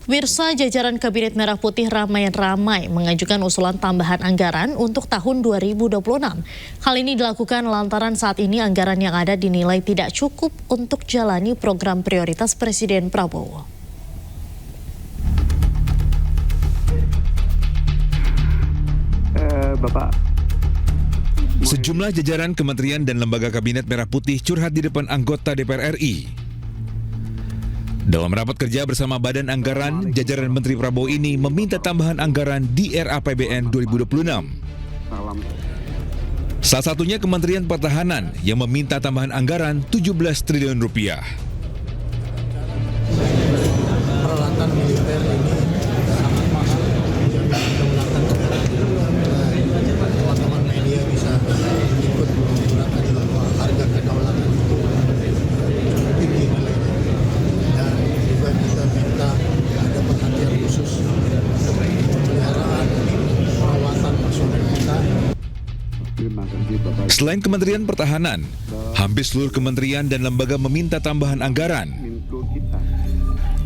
Pemirsa, jajaran Kabinet Merah Putih ramai-ramai mengajukan usulan tambahan anggaran untuk tahun 2026. Hal ini dilakukan lantaran saat ini anggaran yang ada dinilai tidak cukup untuk jalani program prioritas Presiden Prabowo. Sejumlah jajaran kementerian dan lembaga Kabinet Merah Putih curhat di depan anggota DPR RI. Dalam rapat kerja bersama Badan Anggaran, jajaran Menteri Prabowo ini meminta tambahan anggaran di RAPBN 2026. Salah satunya Kementerian Pertahanan yang meminta tambahan anggaran 17 triliun rupiah. Peralatan militer ini sangat mahal. Teman-teman media bisa ikut menggunakan bahwa harga kedaulatan itu tinggi nilainya. Dan juga kita minta ada perhatian khusus pemeliharaan perawatan personel kita. Selain Kementerian Pertahanan, hampir seluruh kementerian dan lembaga meminta tambahan anggaran.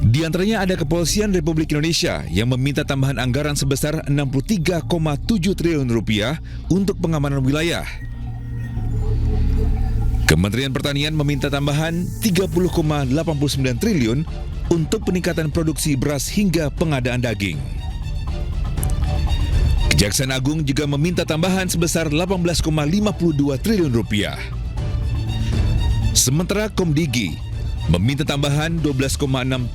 Di antaranya ada Kepolisian Republik Indonesia yang meminta tambahan anggaran sebesar 63,7 triliun rupiah untuk pengamanan wilayah. Kementerian Pertanian meminta tambahan 30,89 triliun untuk peningkatan produksi beras hingga pengadaan daging. Kejaksaan Agung juga meminta tambahan sebesar 18,52 triliun rupiah. Sementara Komdigi meminta tambahan 12,6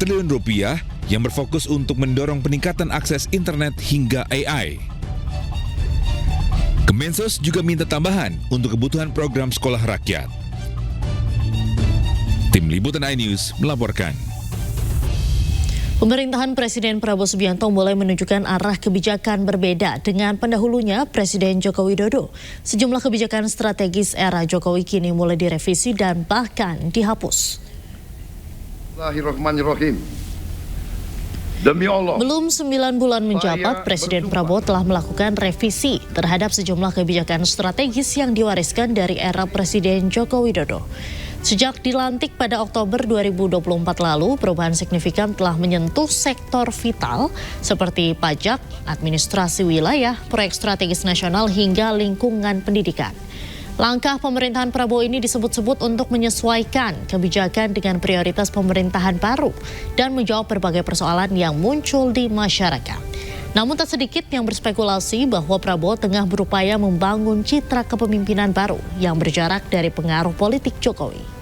triliun rupiah yang berfokus untuk mendorong peningkatan akses internet hingga AI. Kemensos juga minta tambahan untuk kebutuhan program sekolah rakyat. Tim Liputan iNews melaporkan. Pemerintahan Presiden Prabowo Subianto mulai menunjukkan arah kebijakan berbeda dengan pendahulunya Presiden Joko Widodo. Sejumlah kebijakan strategis era Jokowi kini mulai direvisi dan bahkan dihapus. Bismillahirrahmanirrahim. Demi Allah. Belum 9 bulan menjabat, Presiden Prabowo telah melakukan revisi terhadap sejumlah kebijakan strategis yang diwariskan dari era Presiden Joko Widodo. Sejak dilantik pada Oktober 2024 lalu, perubahan signifikan telah menyentuh sektor vital seperti pajak, administrasi wilayah, proyek strategis nasional hingga lingkungan pendidikan. Langkah pemerintahan Prabowo ini disebut-sebut untuk menyesuaikan kebijakan dengan prioritas pemerintahan baru dan menjawab berbagai persoalan yang muncul di masyarakat. Namun tak sedikit yang berspekulasi bahwa Prabowo tengah berupaya membangun citra kepemimpinan baru yang berjarak dari pengaruh politik Jokowi.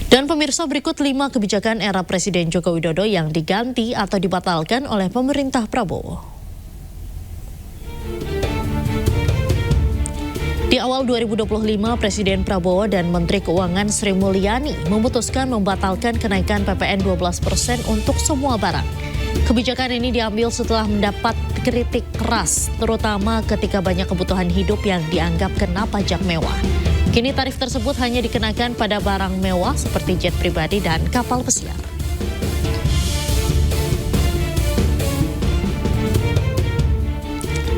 Dan pemirsa, berikut 5 kebijakan era Presiden Joko Widodo yang diganti atau dibatalkan oleh pemerintah Prabowo. Di awal 2025, Presiden Prabowo dan Menteri Keuangan Sri Mulyani memutuskan membatalkan kenaikan PPN 12% untuk semua barang. Kebijakan ini diambil setelah mendapat kritik keras, terutama ketika banyak kebutuhan hidup yang dianggap kena pajak mewah. Kini tarif tersebut hanya dikenakan pada barang mewah seperti jet pribadi dan kapal pesiar.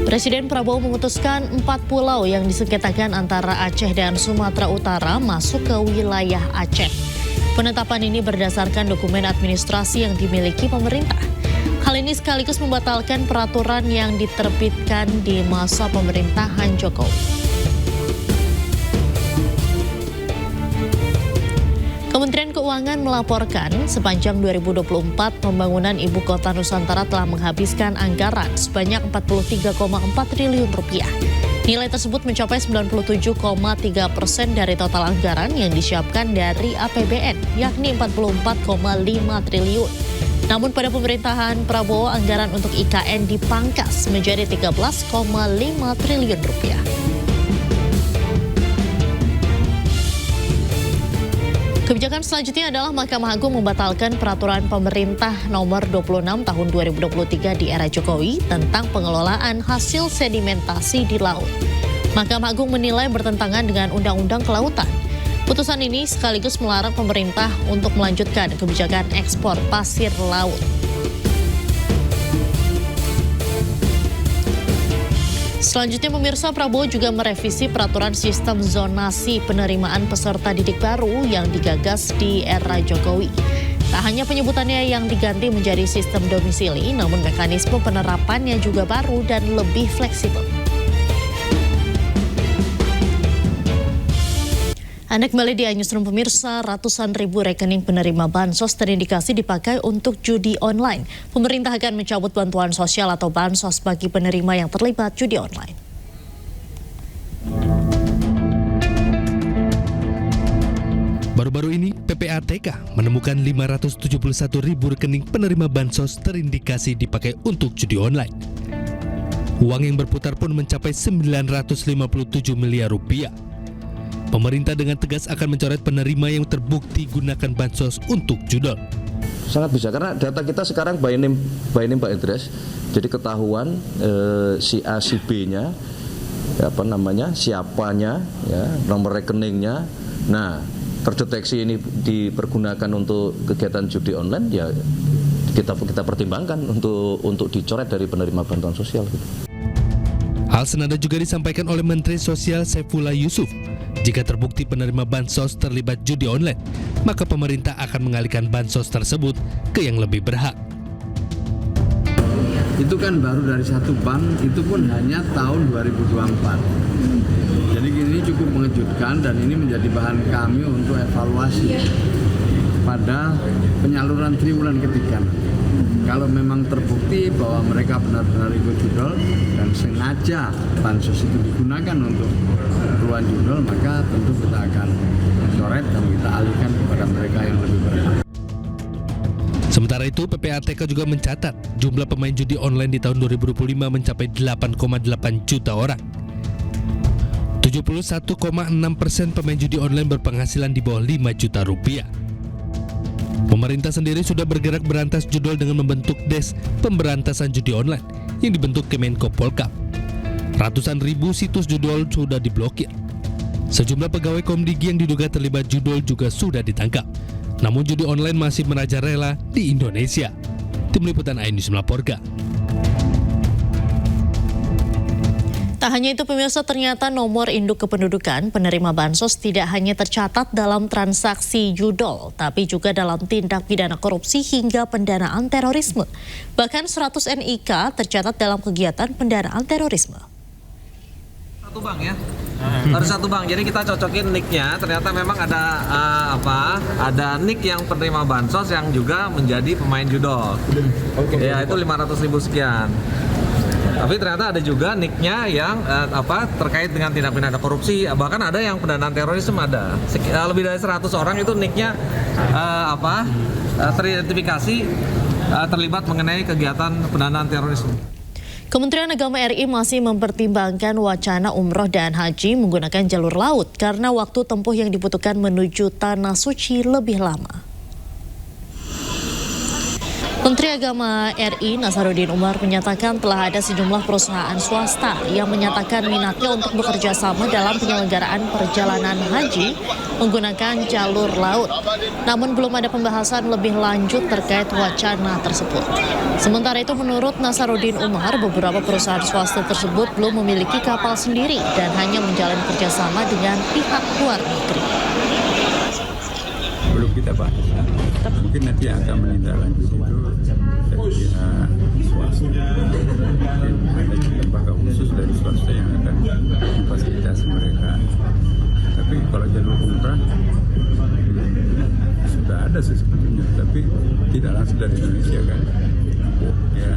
Presiden Prabowo memutuskan 4 pulau yang disengketakan antara Aceh dan Sumatera Utara masuk ke wilayah Aceh. Penetapan ini berdasarkan dokumen administrasi yang dimiliki pemerintah. Hal ini sekaligus membatalkan peraturan yang diterbitkan di masa pemerintahan Jokowi. Kementerian Keuangan melaporkan sepanjang 2024 pembangunan Ibu Kota Nusantara telah menghabiskan anggaran sebanyak 43,4 triliun rupiah. Nilai tersebut mencapai 97,3% dari total anggaran yang disiapkan dari APBN, yakni 44,5 triliun. Namun pada pemerintahan Prabowo, anggaran untuk IKN dipangkas menjadi 13,5 triliun rupiah. Kebijakan selanjutnya adalah Mahkamah Agung membatalkan peraturan pemerintah nomor 26 tahun 2023 di era Jokowi tentang pengelolaan hasil sedimentasi di laut. Mahkamah Agung menilai bertentangan dengan Undang-Undang Kelautan. Putusan ini sekaligus melarang pemerintah untuk melanjutkan kebijakan ekspor pasir laut. Selanjutnya pemirsa, Prabowo juga merevisi peraturan sistem zonasi penerimaan peserta didik baru yang digagas di era Jokowi. Tak hanya penyebutannya yang diganti menjadi sistem domisili, namun mekanisme penerapannya juga baru dan lebih fleksibel. Anda kembali di iNewsroom pemirsa, ratusan ribu rekening penerima bansos terindikasi dipakai untuk judi online. Pemerintah akan mencabut bantuan sosial atau bansos bagi penerima yang terlibat judi online. Baru-baru ini, PPATK menemukan 571 ribu rekening penerima bansos terindikasi dipakai untuk judi online. Uang yang berputar pun mencapai 957 miliar rupiah. Pemerintah dengan tegas akan mencoret penerima yang terbukti gunakan bansos untuk judol. Sangat bisa, karena data kita sekarang by name by address, jadi ketahuan si A si B-nya, siapanya, ya, nomor rekeningnya. Nah, terdeteksi ini dipergunakan untuk kegiatan judi online, ya kita pertimbangkan untuk dicoret dari penerima bantuan sosial. Hal senada juga disampaikan oleh Menteri Sosial Saifullah Yusuf. Jika terbukti penerima bansos terlibat judi online, maka pemerintah akan mengalihkan bansos tersebut ke yang lebih berhak. Itu kan baru dari satu bank, itu pun hanya tahun 2024. Jadi ini cukup mengejutkan dan ini menjadi bahan kami untuk evaluasi pada penyaluran triwulan ketiga. Kalau memang terbukti bahwa mereka benar-benar ikut judol dan sengaja bansos itu digunakan untuk keperluan judol, maka tentu kita akan mencoret dan kita alihkan kepada mereka yang lebih berhak. Sementara itu, PPATK juga mencatat jumlah pemain judi online di tahun 2025 mencapai 8,8 juta orang. 71,6% pemain judi online berpenghasilan di bawah 5 juta rupiah. Pemerintah sendiri sudah bergerak berantas judol dengan membentuk Des Pemberantasan Judi Online yang dibentuk Kemenko Polkam. Ratusan ribu situs judol sudah diblokir. Sejumlah pegawai Komdigi yang diduga terlibat judol juga sudah ditangkap. Namun judi online masih merajalela di Indonesia. Tim Liputan iNews melaporkan. Tak hanya itu pemirsa, ternyata nomor induk kependudukan penerima bansos tidak hanya tercatat dalam transaksi judol, tapi juga dalam tindak pidana korupsi hingga pendanaan terorisme. Bahkan 100 NIK tercatat dalam kegiatan pendanaan terorisme. Satu bank ya, harus satu bank. Jadi kita cocokin nicknya. Ternyata memang ada ada nick yang penerima bansos yang juga menjadi pemain judol. Ya itu 500.000 sekian. Tapi ternyata ada juga nicknya yang terkait dengan tindak pidana korupsi, bahkan ada yang pendanaan terorisme ada. Lebih dari 100 orang itu nicknya teridentifikasi terlibat mengenai kegiatan pendanaan terorisme. Kementerian Agama RI masih mempertimbangkan wacana umroh dan haji menggunakan jalur laut karena waktu tempuh yang dibutuhkan menuju Tanah Suci lebih lama. Menteri Agama RI Nasaruddin Umar menyatakan telah ada sejumlah perusahaan swasta yang menyatakan minatnya untuk bekerja sama dalam penyelenggaraan perjalanan haji menggunakan jalur laut. Namun belum ada pembahasan lebih lanjut terkait wacana tersebut. Sementara itu menurut Nasaruddin Umar, beberapa perusahaan swasta tersebut belum memiliki kapal sendiri dan hanya menjalin kerjasama dengan pihak luar negeri. Belum kita bahas. Mungkin nanti akan menindaklanjuti itu dari pihak swasta. Mungkin ada juga lembaga khusus dari swasta yang akan memfasilitasi mereka. Tapi kalau jalur umrah sudah ada sih sebetulnya, tapi tidak langsung dari Indonesia kan. Ya